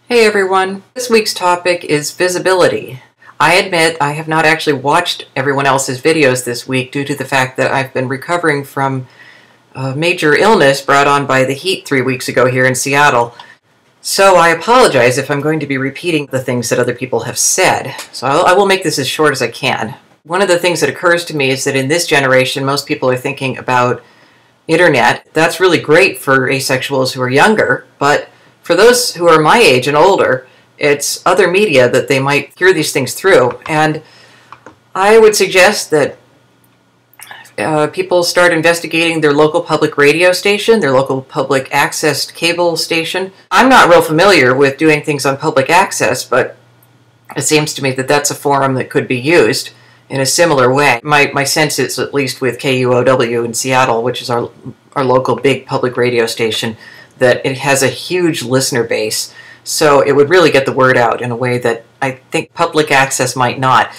Hey everyone, this week's topic is visibility. I admit I have not actually watched everyone else's videos this week due to the fact that I've been recovering from a major illness brought on by the heat 3 weeks ago here in Seattle. So I apologize if I'm going to be repeating the things that other people have said. So I will make this as short as I can. One of the things that occurs to me is that in this generation, most people are thinking about internet. That's really great for asexuals who are younger, but for those who are my age and older, it's other media that they might hear these things through. And I would suggest that people start investigating their local public radio station, their local public access cable station. I'm not real familiar with doing things on public access, but it seems to me that that's a forum that could be used in a similar way. My sense is, at least with KUOW in Seattle, which is our local big public radio station, that it has a huge listener base, so it would really get the word out in a way that I think public access might not.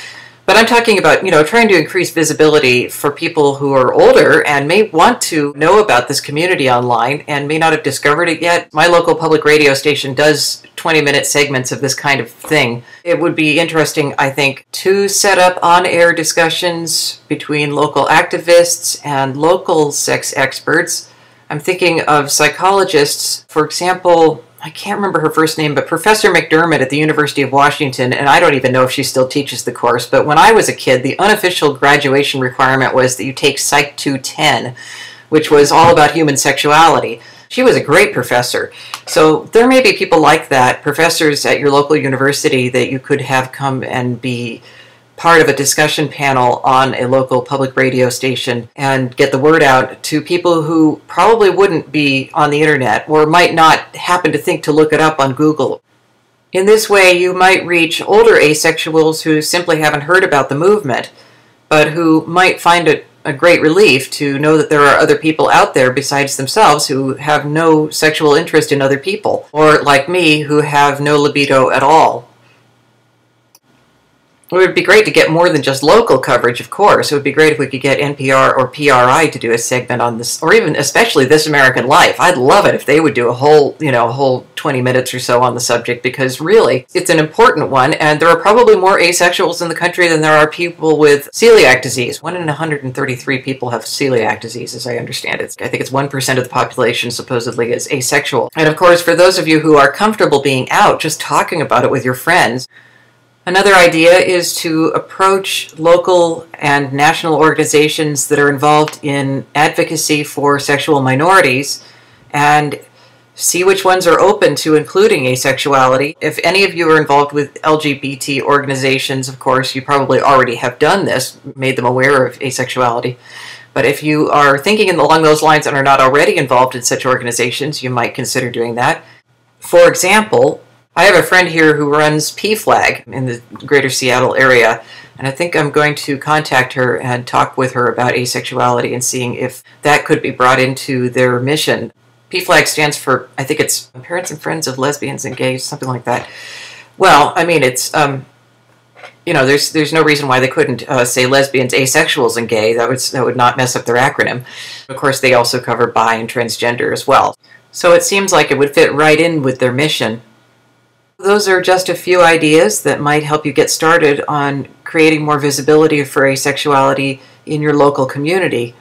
But I'm talking about, trying to increase visibility for people who are older and may want to know about this community online and may not have discovered it yet. My local public radio station does 20-minute segments of this kind of thing. It would be interesting, I think, to set up on-air discussions between local activists and local sex experts. I'm thinking of psychologists, for example, I can't remember her first name, but Professor McDermott at the University of Washington, and I don't even know if she still teaches the course, but when I was a kid, the unofficial graduation requirement was that you take Psych 210, which was all about human sexuality. She was a great professor. So there may be people like that, professors at your local university that you could have come and be part of a discussion panel on a local public radio station and get the word out to people who probably wouldn't be on the internet or might not happen to think to look it up on Google. In this way, you might reach older asexuals who simply haven't heard about the movement, but who might find it a great relief to know that there are other people out there besides themselves who have no sexual interest in other people, or like me, who have no libido at all. It would be great to get more than just local coverage, of course. It would be great if we could get NPR or PRI to do a segment on this, or even especially This American Life. I'd love it if they would do a whole 20 minutes or so on the subject, because really, it's an important one, and there are probably more asexuals in the country than there are people with celiac disease. 1 in 133 people have celiac disease, as I understand it. I think it's 1% of the population supposedly is asexual. And of course, for those of you who are comfortable being out, just talking about it with your friends. Another idea is to approach local and national organizations that are involved in advocacy for sexual minorities and see which ones are open to including asexuality. If any of you are involved with LGBT organizations, of course, you probably already have done this, made them aware of asexuality. But if you are thinking along those lines and are not already involved in such organizations, you might consider doing that. For example, I have a friend here who runs PFLAG in the greater Seattle area, and I think I'm going to contact her and talk with her about asexuality and seeing if that could be brought into their mission. PFLAG stands for, I think it's Parents and Friends of Lesbians and Gays, something like that. Well, I mean, it's, there's no reason why they couldn't say lesbians, asexuals, and gay. That would not mess up their acronym. Of course, they also cover bi and transgender as well. So it seems like it would fit right in with their mission. Those are just a few ideas that might help you get started on creating more visibility for asexuality in your local community.